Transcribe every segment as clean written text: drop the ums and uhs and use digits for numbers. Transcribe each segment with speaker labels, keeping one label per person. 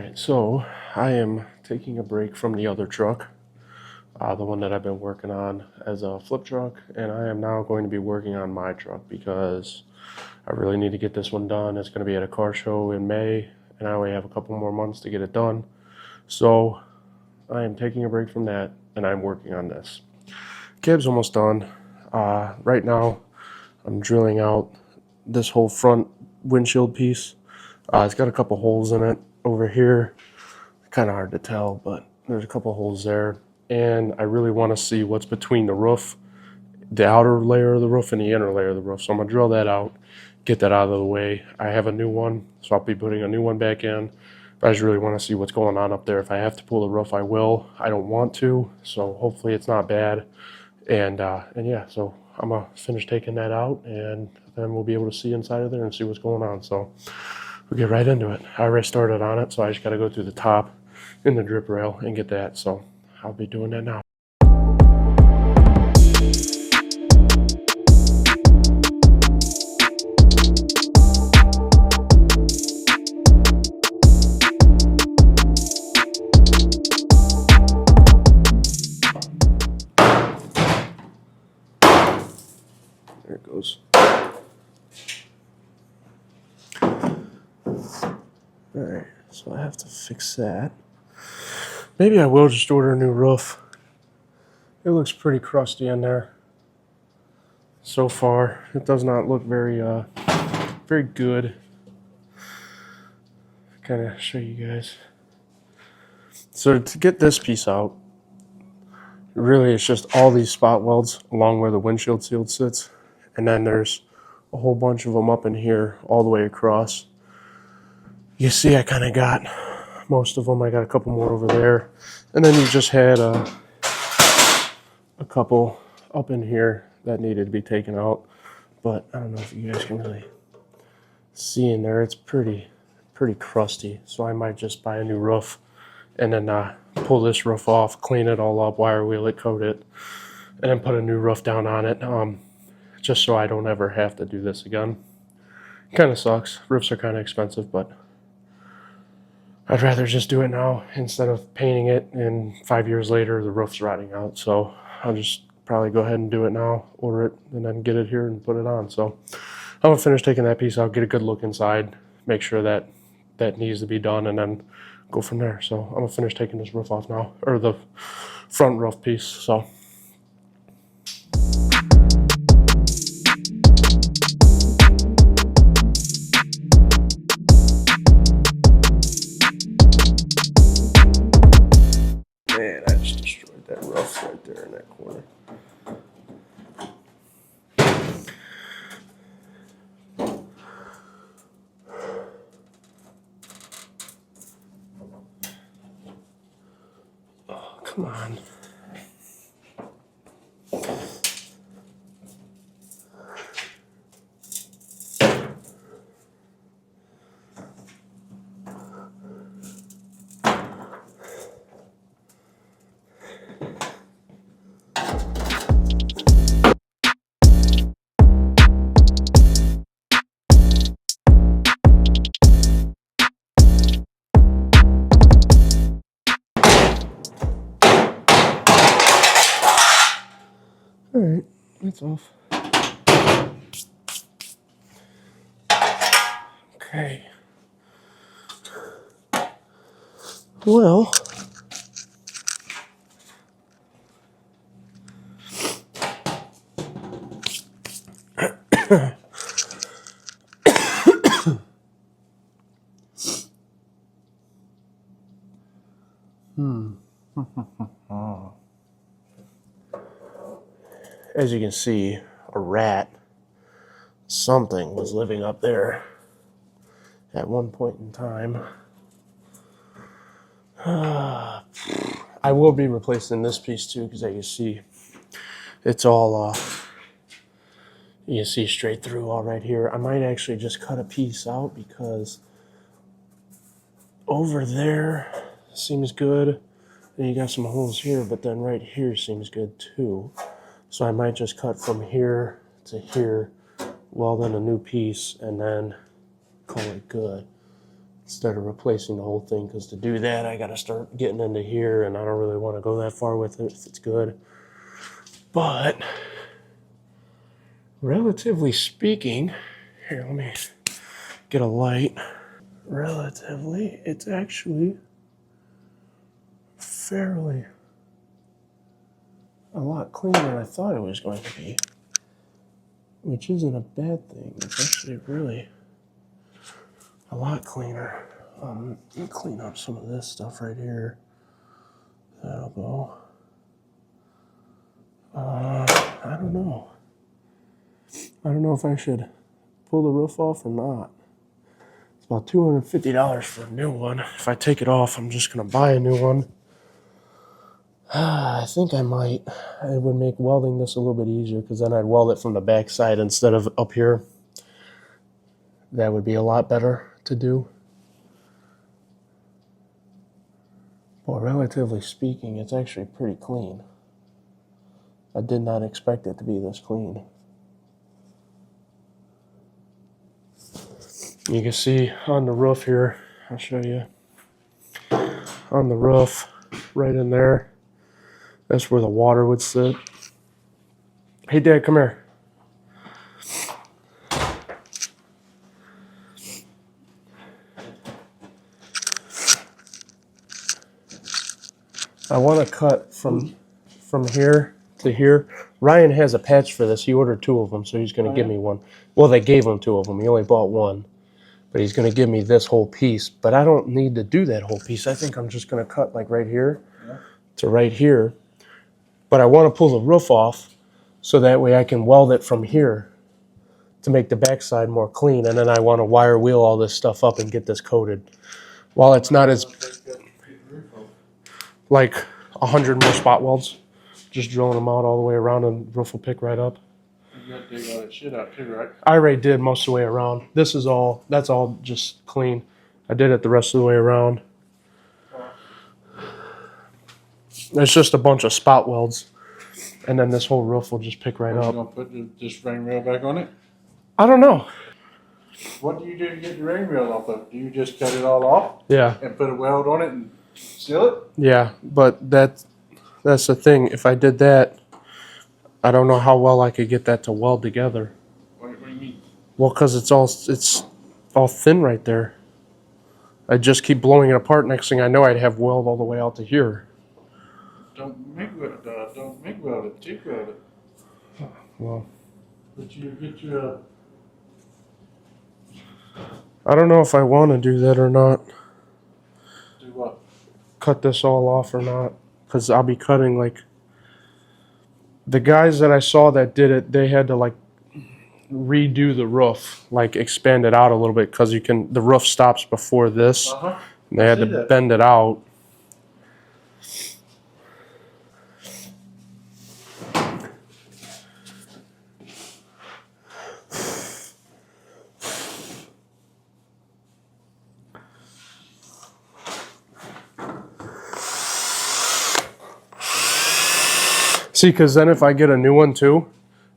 Speaker 1: Alright, so I am taking a break from the other truck, the one that I've been working on as a flip truck, and I am now going to be working on my truck because I really need to get this one done. It's going to be at a car show in May, and I only have a couple more months to get it done. So I am taking a break from that, and I'm working on this. Cab's almost done. Right now, I'm drilling out this whole front windshield piece. It's got a couple holes in it over here. Kind of hard to tell, but there's a couple holes there. And I really want to see what's between the roof, the outer layer of the roof and the inner layer of the roof. So I'm going to drill that out, get that out of the way. I have a new one, so I'll be putting a new one back in. But I just really want to see what's going on up there. If I have to pull the roof, I will. I don't want to, so hopefully it's not bad. And yeah, so I'm going to finish taking that out, and then we'll be able to see inside of there and see what's going on. So we'll get right into it. I already started on it, so I just got to go through the top in the drip rail and get that. So I'll be doing that now. There it goes. Alright, so I have to fix that. Maybe I will just order a new roof. It looks pretty crusty in there. So far, it does not look very good. Kind of show you guys. So to get this piece out, really it's just all these spot welds along where the windshield shield sits, and then there's a whole bunch of them up in here all the way across. You see I kind of got most of them. I got a couple more over there, and then you just had a couple up in here that needed to be taken out, but I don't know if you guys can really see in there. It's pretty crusty, so I might just buy a new roof and then pull this roof off, clean it all up, wire wheel it, coat it, and then put a new roof down on it, just so I don't ever have to do this again. Kind of sucks. Roofs are kind of expensive, but I'd rather just do it now instead of painting it and 5 years later the roof's rotting out. So I'll just probably go ahead and do it now, order it, and then get it here and put it on. So I'm gonna finish taking that piece out, get a good look inside, make sure that that needs to be done, and then go from there. So I'm gonna finish taking this roof off now, or the front roof piece. So man, I just destroyed that roof right there in that corner. Oh, come on. Alright, that's off. Okay. Well, as you can see, a rat, something was living up there at one point in time. I will be replacing this piece too, because as you see, it's all you can see straight through all right here. I might actually just cut a piece out because over there seems good, and you got some holes here, but then right here seems good too. So I might just cut from here to here, weld in a new piece, and then call it good. instead of replacing the whole thing, because to do that I got to start getting into here, and I don't really want to go that far with it if it's good. But relatively speaking, here, let me get a light. Relatively, it's actually fairly a lot cleaner than I thought it was going to be, which isn't a bad thing. It's actually really a lot cleaner. Let me clean up some of this stuff right here. That'll go. I don't know. I don't know if I should pull the roof off or not. It's about $250 for a new one. If I take it off, I'm just gonna buy a new one. I think I might. It would make welding this a little bit easier, because then I'd weld it from the back side instead of up here. That would be a lot better to do. Well, relatively speaking, it's actually pretty clean. I did not expect it to be this clean. You can see on the roof here, I'll show you. On the roof, right in there, that's where the water would sit. Hey, Dad, come here. I want to cut from here to here. Ryan has a patch for this. He ordered 2 of them, so he's going to give me one. Well, they gave him 2 of them. He only bought 1. But he's going to give me this whole piece. But I don't need to do that whole piece. I think I'm just going to cut like right here to right here. But I want to pull the roof off so that way I can weld it from here to make the backside more clean. And then I want to wire wheel all this stuff up and get this coated. While it's not as... like 100 more spot welds. Just drilling them out all the way around, and the roof will pick right up.
Speaker 2: You got to dig all that shit out too, right?
Speaker 1: I already did most of the way around. This is all, that's all just clean. I did it the rest of the way around. It's just a bunch of spot welds. And then this whole roof will just pick right
Speaker 2: Are you
Speaker 1: up.
Speaker 2: going to put this frame rail back on it?
Speaker 1: I don't know.
Speaker 2: What do you do to get the ring rail off of it? Do you just cut it all off
Speaker 1: Yeah.
Speaker 2: and put a weld on it and seal it?
Speaker 1: Yeah, but that's the thing. If I did that, I don't know how well I could get that to weld together.
Speaker 2: What do you mean?
Speaker 1: Well, because it's all thin right there. I just keep blowing it apart. Next thing I know, I'd have weld all the way out to here.
Speaker 2: Don't MIG weld it, TIG weld it.
Speaker 1: Well,
Speaker 2: But you get your
Speaker 1: I don't know if I want to do that or not.
Speaker 2: do what?
Speaker 1: Cut this all off or not, because I'll be cutting like the guys that I saw that did it. They had to like redo the roof, like expand it out a little bit, because the roof stops before this. And they had to bend it out. See, because then if I get a new one too,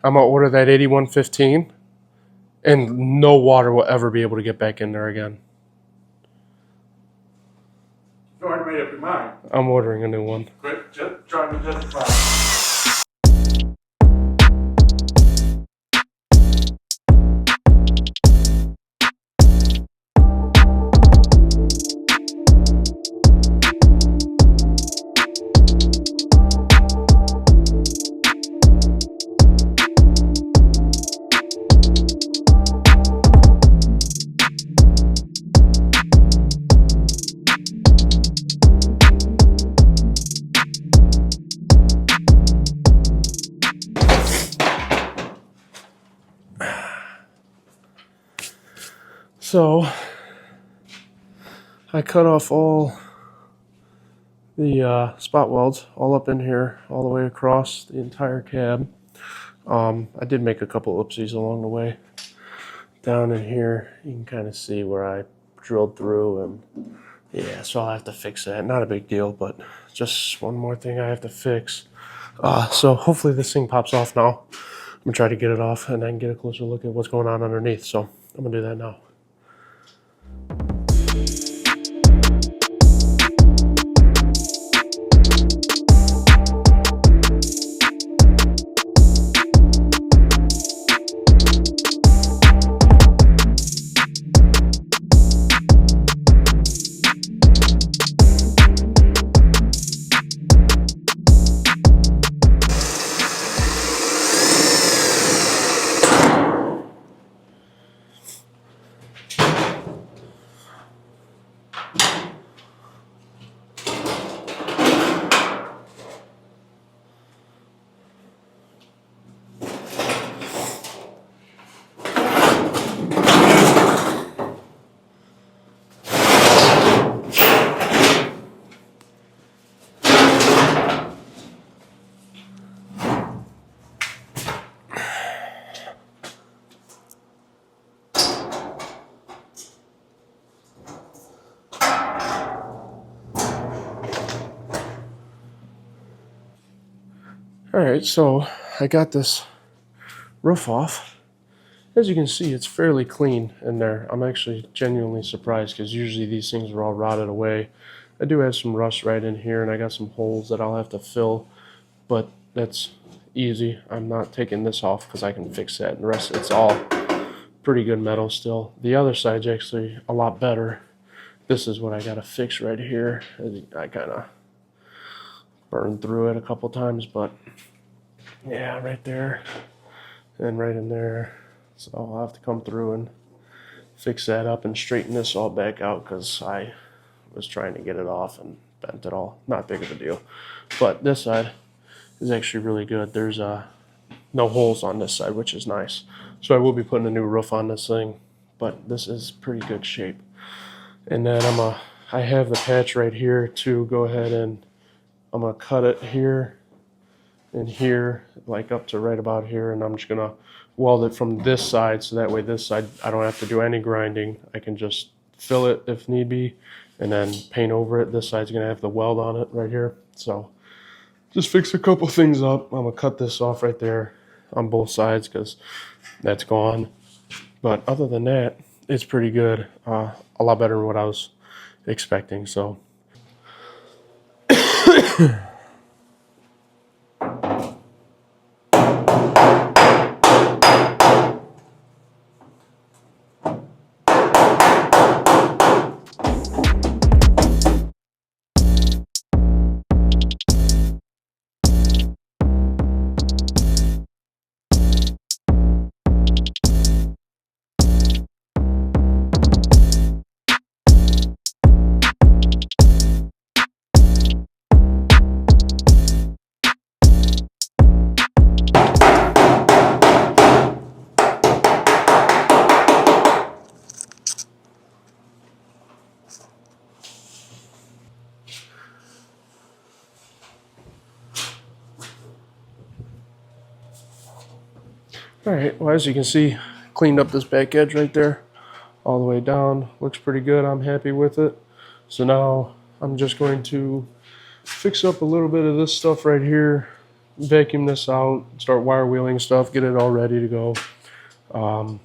Speaker 1: I'm going to order that 8115, and no water will ever be able to get back in there again.
Speaker 2: You already made up your mind.
Speaker 1: I'm ordering a new one.
Speaker 2: Quit just trying to justify.
Speaker 1: So I cut off all the spot welds all up in here, all the way across the entire cab. I did make a couple oopsies along the way. Down in here, you can kind of see where I drilled through, and yeah, so I'll have to fix that. Not a big deal, but just one more thing I have to fix. So hopefully this thing pops off now. I'm gonna try to get it off, and then get a closer look at what's going on underneath. So I'm gonna do that now. Alright, so I got this roof off. As you can see, it's fairly clean in there. I'm actually genuinely surprised because usually these things are all rotted away. I do have some rust right in here, and I got some holes that I'll have to fill, but that's easy. I'm not taking this off because I can fix that. And the rest, it's all pretty good metal still. The other side's actually a lot better. This is what I gotta fix right here. I kind of burned through it a couple times, but yeah, right there and right in there. So I'll have to come through and fix that up and straighten this all back out because I was trying to get it off and bent it all. Not big of a deal. But this side is actually really good. There's no holes on this side, which is nice. So I will be putting a new roof on this thing, but this is pretty good shape. And then I have the patch right here to go ahead and I'm gonna cut it here and here, like up to right about here, and I'm just gonna weld it from this side so that way this side I don't have to do any grinding. I can just fill it if need be and then paint over it. This side's gonna have the weld on it right here. So just fix a couple things up. I'm gonna cut this off right there on both sides because that's gone. But other than that, it's pretty good. A lot better than what I was expecting. So alright, well as you can see, cleaned up this back edge right there all the way down. Looks pretty good. I'm happy with it. So now I'm just going to fix up a little bit of this stuff right here, vacuum this out, start wire wheeling stuff, get it all ready to go. I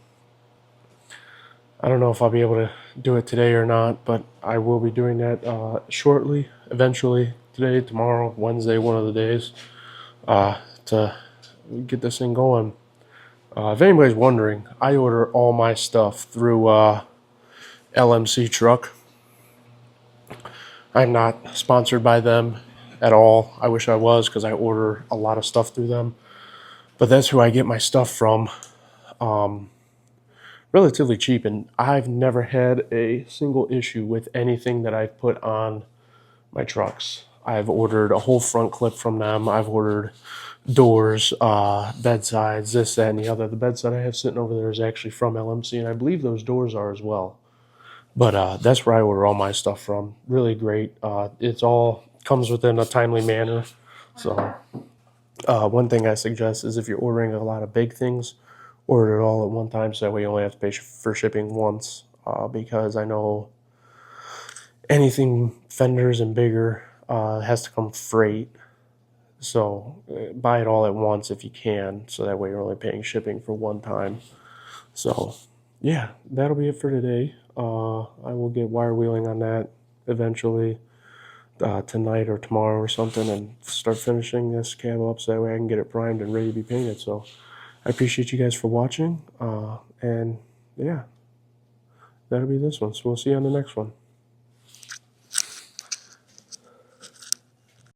Speaker 1: don't know if I'll be able to do it today or not, but I will be doing that shortly, eventually, today, tomorrow, Wednesday, one of the days, to get this thing going. If anybody's wondering, I order all my stuff through LMC Truck. I'm not sponsored by them at all. I wish I was because I order a lot of stuff through them. But that's who I get my stuff from. Relatively cheap, and I've never had a single issue with anything that I've put on my trucks. I've ordered a whole front clip from them. I've ordered doors, bedsides, this, that, and the other. The bedside I have sitting over there is actually from LMC, and I believe those doors are as well. But that's where I order all my stuff from. Really great. It's all comes within a timely manner. So one thing I suggest is if you're ordering a lot of big things, order it all at one time so that way you only have to pay for shipping once. Because I know anything fenders and bigger has to come freight. So buy it all at once if you can, so that way you're only paying shipping for one time. So yeah, that'll be it for today. I will get wire wheeling on that eventually tonight or tomorrow or something and start finishing this cab up so that way I can get it primed and ready to be painted. So I appreciate you guys for watching, and yeah, that'll be this one. So we'll see you on the next one.